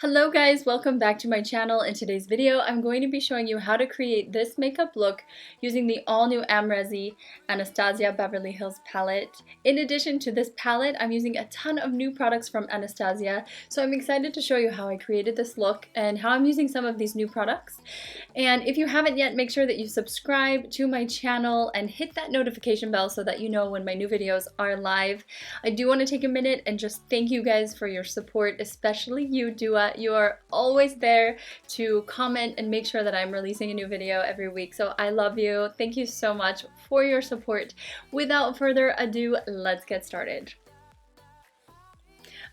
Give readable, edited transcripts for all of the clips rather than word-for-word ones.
Hello guys, welcome back to my channel. In today's video, I'm going to be showing you how to create this makeup look using the all-new amrezy Anastasia Beverly Hills palette. In addition to this palette, I'm using a ton of new products from Anastasia, so I'm excited to show you how I created this look and how I'm using some of these new products. And if you haven't yet, make sure that you subscribe to my channel and hit that notification bell so that you know when my new videos are live. I do want to take a minute and just thank you guys for your support, especially you, Dua. You are always there to comment and make sure that I'm releasing a new video every week. So I love you. Thank you so much for your support. Without further ado, let's get started.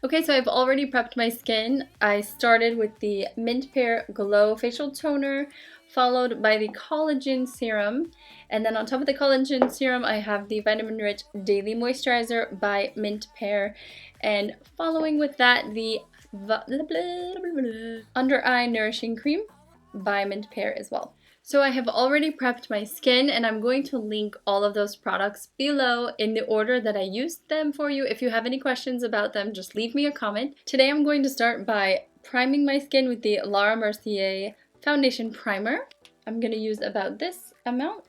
Okay, so I've already prepped my skin. I started with the Mint Pear Glow Facial Toner, followed by the Collagen Serum. And then on top of the Collagen Serum, I have the Vitamin Rich Daily Moisturizer by Mint Pear. And following with that, the Under Eye Nourishing Cream by Mint Pear as well. So I have already prepped my skin, and I'm going to link all of those products below in the order that I used them for you. If you have any questions about them, just leave me a comment. Today I'm going to start by priming my skin with the Laura Mercier Foundation Primer. I'm going to use about this amount.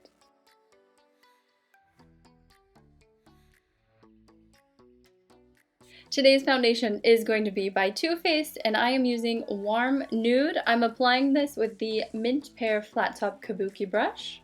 Today's foundation is going to be by Too Faced, and I am using Warm Nude. I'm applying this with the Mint Pear Flat Top Kabuki brush.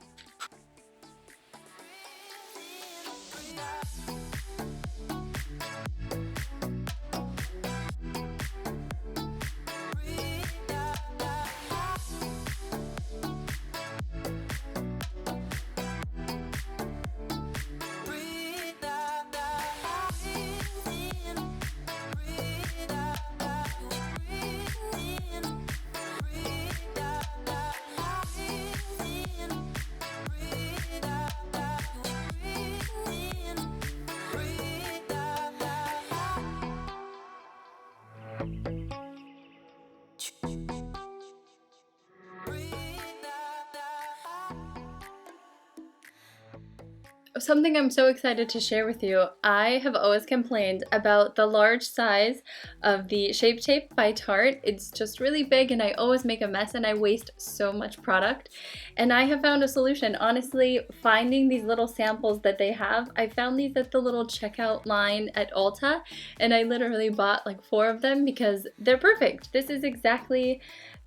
Something I'm so excited to share with you. I have always complained about the large size of the Shape Tape by Tarte. It's just really big and I always make a mess and I waste so much product. And I have found a solution. Honestly, finding these little samples that they have, I found these at the little checkout line at Ulta, and I literally bought like 4 of them because they're perfect. This is exactly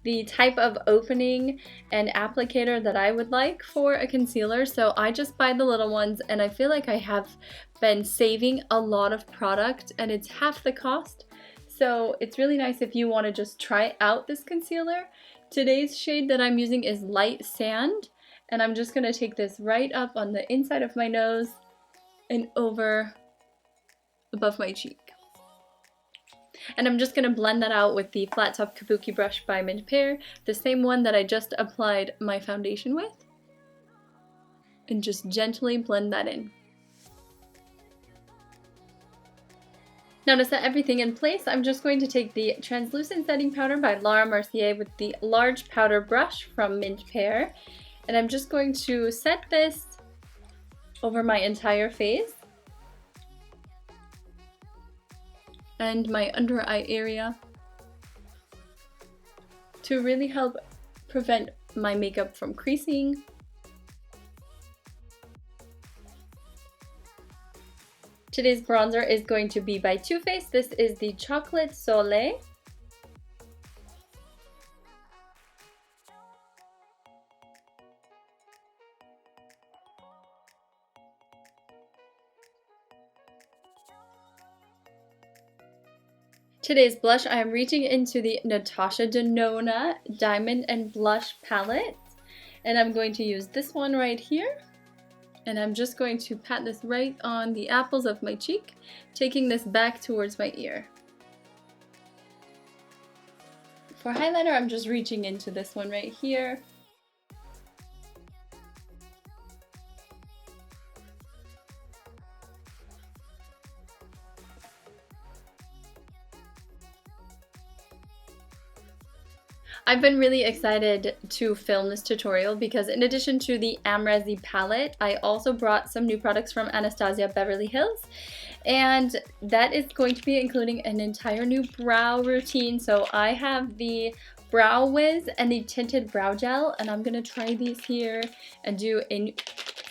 the type of opening and applicator that I would like for a concealer, so I just buy the little ones, and I feel like I have been saving a lot of product and it's half the cost. So it's really nice if you want to just try out this concealer. Today's shade that I'm using is Light Sand, and I'm just going to take this right up on the inside of my nose and over above my cheek. And I'm just going to blend that out with the Flat Top Kabuki brush by Mint Pear, the same one that I just applied my foundation with, and just gently blend that in. Now to set everything in place, I'm just going to take the Translucent Setting Powder by Laura Mercier with the large powder brush from Mint Pear, and I'm just going to set this over my entire face and my under eye area to really help prevent my makeup from creasing. Today's bronzer is going to be by Too Faced. This is the Chocolate Soleil. Today's blush, I am reaching into the Natasha Denona Diamond and Blush palette, and I'm going to use this one right here, and I'm just going to pat this right on the apples of my cheek, taking this back towards my ear. For highlighter, I'm just reaching into this one right here. I've been really excited to film this tutorial because in addition to the Amrezy palette, I also brought some new products from Anastasia Beverly Hills, and that is going to be including an entire new brow routine. So I have the Brow Wiz and the tinted brow gel, and I'm gonna try these here and do a,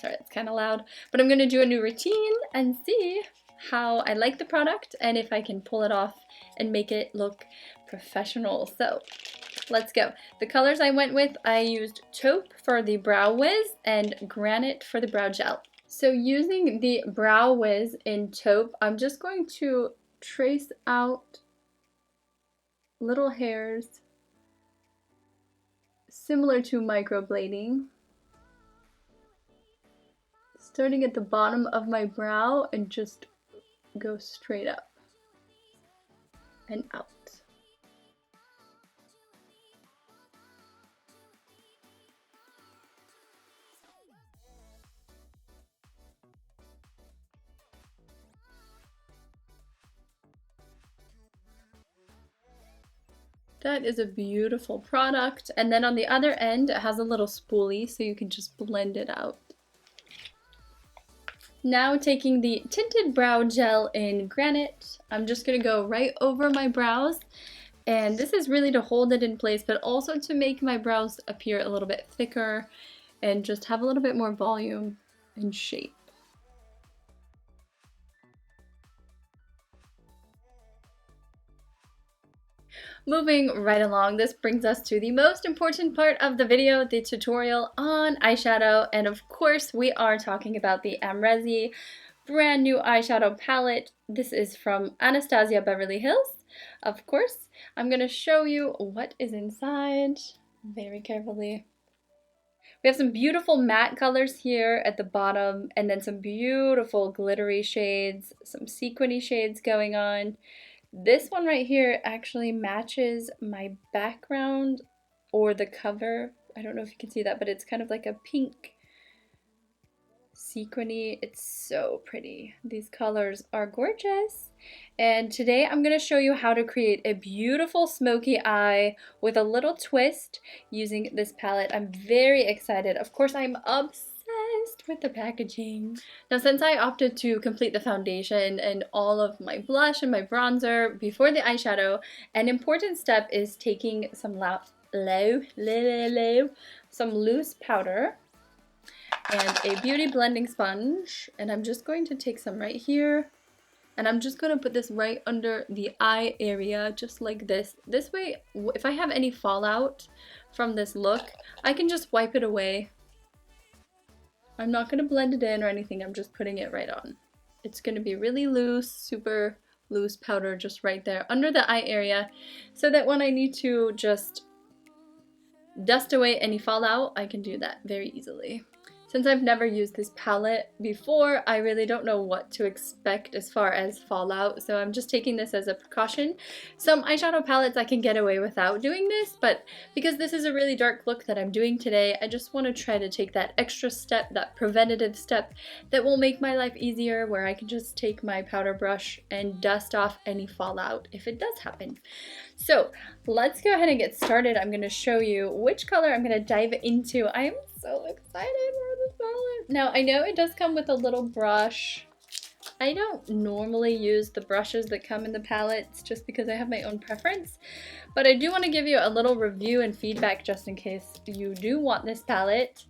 sorry, it's kind of loud, but I'm gonna do a new routine and see how I like the product and if I can pull it off and make it look professional. So let's go. The colors I went with, I used Taupe for the Brow Wiz and Granite for the brow gel. So using the Brow Wiz in Taupe, I'm just going to trace out little hairs similar to microblading, starting at the bottom of my brow and just go straight up and out. That is a beautiful product. And then on the other end, it has a little spoolie so you can just blend it out. Now taking the tinted brow gel in Granite, I'm just gonna go right over my brows. And this is really to hold it in place, but also to make my brows appear a little bit thicker and just have a little bit more volume and shape. Moving right along, this brings us to the most important part of the video, the tutorial on eyeshadow. And of course, we are talking about the Amrezy brand new eyeshadow palette. This is from Anastasia Beverly Hills. Of course, I'm going to show you what is inside very carefully. We have some beautiful matte colors here at the bottom, and then some beautiful glittery shades, some sequiny shades going on. This one right here actually matches my background or the cover. I don't know if you can see that, but it's kind of like a pink sequiny. It's so pretty. These colors are gorgeous. And today I'm going to show you how to create a beautiful smoky eye with a little twist using this palette. I'm very excited. Of course, I'm obsessed with the packaging. Now, since I opted to complete the foundation and all of my blush and my bronzer before the eyeshadow, an important step is taking some loose powder and a beauty blending sponge, and I'm just going to take some right here, and I'm just going to put this right under the eye area, just like this. This way, if I have any fallout from this look, I can just wipe it away. I'm not going to blend it in or anything, I'm just putting it right on. It's going to be really loose, super loose powder just right there under the eye area, so that when I need to just dust away any fallout, I can do that very easily. Since I've never used this palette before, I really don't know what to expect as far as fallout, so I'm just taking this as a precaution. Some eyeshadow palettes I can get away without doing this, but because this is a really dark look that I'm doing today, I just want to try to take that extra step, that preventative step that will make my life easier, where I can just take my powder brush and dust off any fallout if it does happen. So let's go ahead and get started. I'm going to show you which color I'm going to dive into. I am so excited for this palette. Now, I know it does come with a little brush. I don't normally use the brushes that come in the palettes just because I have my own preference, but I do want to give you a little review and feedback just in case you do want this palette.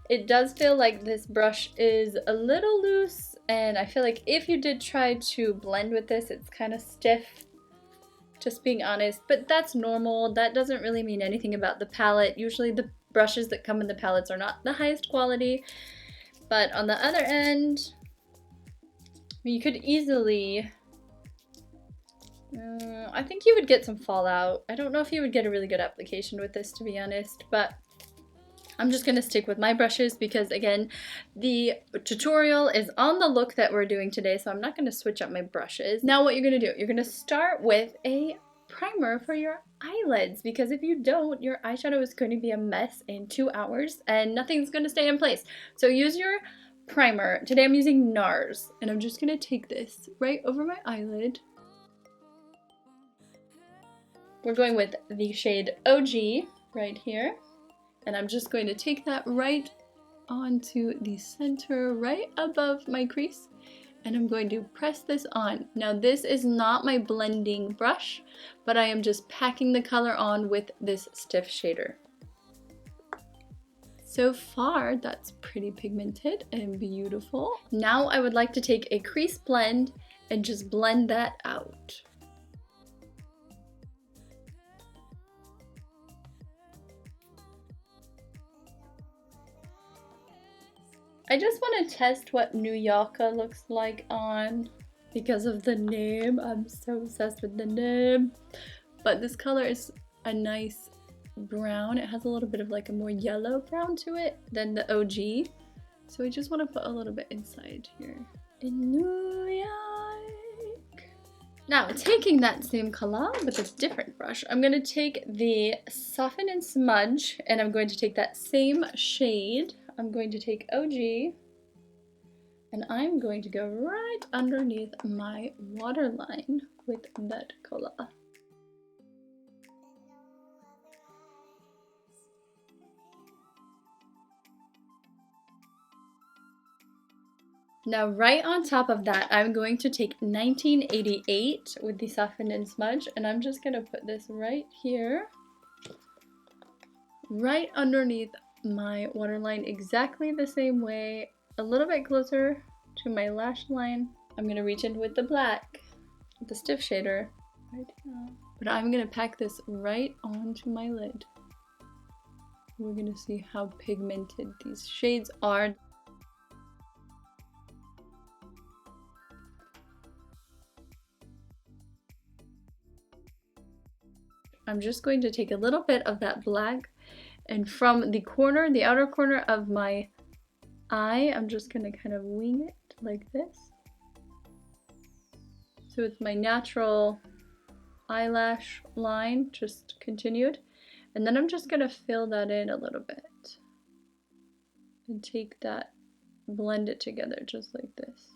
It does feel like this brush is a little loose, and I feel like if you did try to blend with this, it's kind of stiff. Just being honest, but that's normal. That doesn't really mean anything about the palette. Usually the brushes that come in the palettes are not the highest quality, but on the other end, you could easily, I think you would get some fallout. I don't know if you would get a really good application with this, to be honest, but I'm just going to stick with my brushes because, again, the tutorial is on the look that we're doing today, so I'm not going to switch up my brushes. Now what you're going to do, you're going to start with a primer for your eyelids, because if you don't, your eyeshadow is going to be a mess in 2 hours and nothing's going to stay in place. So use your primer. Today I'm using NARS, and I'm just going to take this right over my eyelid. We're going with the shade OG right here. And I'm just going to take that right onto the center, right above my crease. And I'm going to press this on. Now this is not my blending brush, but I am just packing the color on with this stiff shader. So far, that's pretty pigmented and beautiful. Now I would like to take a crease blend and just blend that out. I just want to test what New Yorker looks like on because of the name. I'm so obsessed with the name. But this color is a nice brown. It has a little bit of like a more yellow brown to it than the OG. So I just want to put a little bit inside here. In New York. Now, taking that same color with a different brush, I'm going to take the Soften and Smudge, and I'm going to take that same shade. I'm going to take OG, and I'm going to go right underneath my waterline with that color. Now right on top of that, I'm going to take 1988 with the Soften and Smudge, and I'm just going to put this right here, right underneath my waterline, exactly the same way, a little bit closer to my lash line. I'm going to reach in with the black, the stiff shader, right here. But I'm going to pack this right onto my lid. We're going to see how pigmented these shades are. I'm just going to take a little bit of that black, and from the corner, the outer corner of my eye, I'm just going to kind of wing it like this. So it's my natural eyelash line, just continued. And then I'm just going to fill that in a little bit. And take that, blend it together just like this.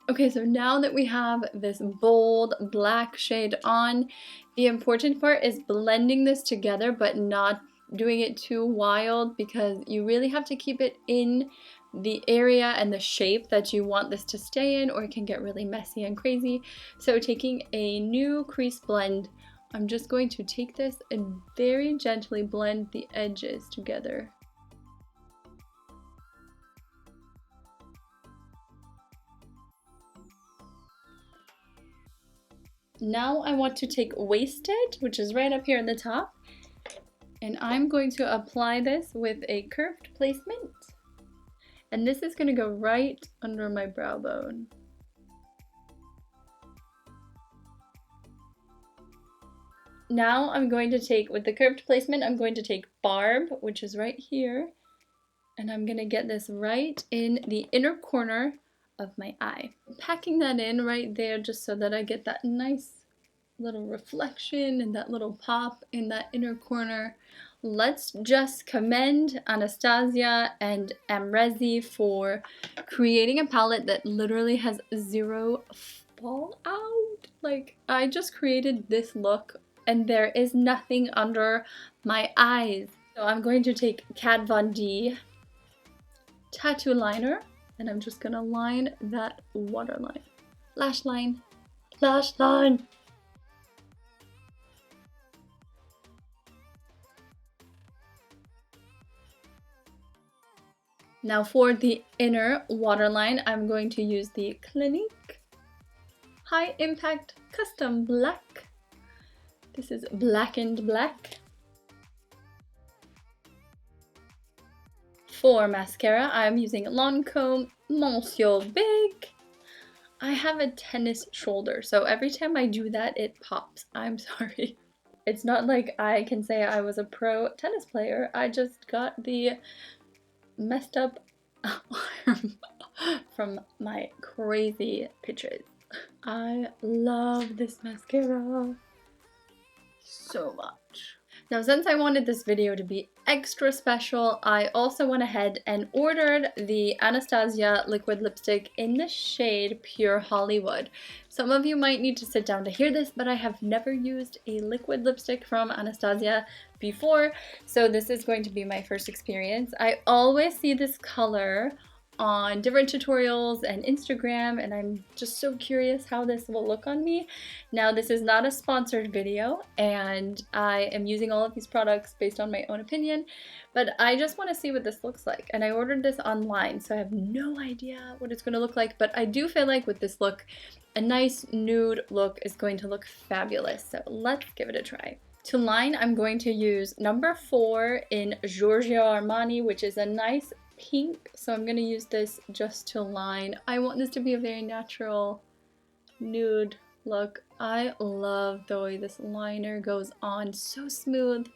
Okay, so now that we have this bold black shade on, the important part is blending this together but not doing it too wild, because you really have to keep it in the area and the shape that you want this to stay in, or it can get really messy and crazy. So taking a new crease blend, I'm just going to take this and very gently blend the edges together. Now I want to take Wasted, which is right up here in the top, and I'm going to apply this with a curved placement. And this is going to go right under my brow bone. Now I'm going to take, with the curved placement, I'm going to take Barb, which is right here, and I'm going to get this right in the inner corner of my eye. Packing that in right there just so that I get that nice little reflection and that little pop in that inner corner. Let's just commend Anastasia and Amrezy for creating a palette that literally has zero fallout. Like, I just created this look and there is nothing under my eyes. So I'm going to take Kat Von D tattoo liner, and I'm just gonna line that waterline. Lash line. Lash line. Now for the inner waterline, I'm going to use the Clinique High Impact Custom Black. This is blackened black. For mascara, I'm using Lancome Monsieur Big. I have a tennis shoulder, so every time I do that, it pops. I'm sorry. It's not like I can say I was a pro tennis player. I just got the messed up arm from my crazy pictures. I love this mascara. so much. Now, since I wanted this video to be extra special, I also went ahead and ordered the Anastasia liquid lipstick in the shade Pure Hollywood. Some of you might need to sit down to hear this, but I have never used a liquid lipstick from Anastasia before, so this is going to be my first experience. I always see this color on different tutorials and Instagram, and I'm just so curious how this will look on me. Now, this is not a sponsored video, and I am using all of these products based on my own opinion, but I just want to see what this looks like. And I ordered this online, so I have no idea what it's going to look like, but I do feel like with this look, a nice nude look is going to look fabulous. So let's give it a try. To line, I'm going to use number 4 in Giorgio Armani, which is a nice pink, so I'm going to use this just to line. I want this to be a very natural nude look. I love the way this liner goes on, so smooth.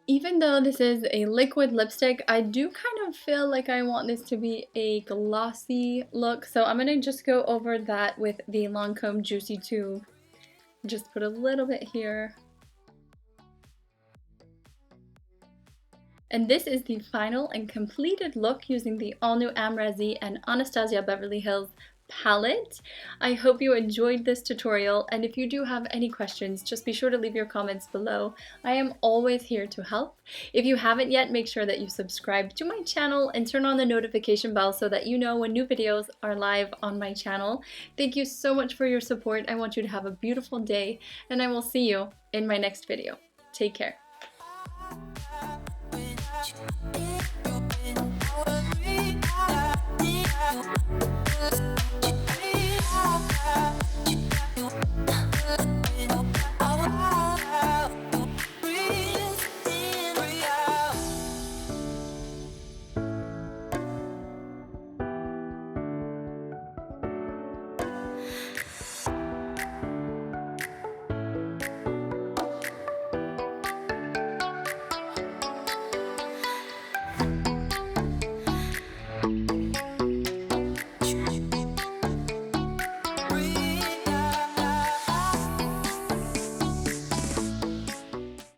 Even though this is a liquid lipstick, I do kind of feel like I want this to be a glossy look. So I'm going to just go over that with the Lancome Juicy Tube. Just put a little bit here. And this is the final and completed look using the all-new Amrezy and Anastasia Beverly Hills palette. I hope you enjoyed this tutorial, and if you do have any questions, just be sure to leave your comments below. I am always here to help. If you haven't yet, make sure that you subscribe to my channel and turn on the notification bell so that you know when new videos are live on my channel. Thank you so much for your support. I want you to have a beautiful day, and I will see you in my next video. Take care.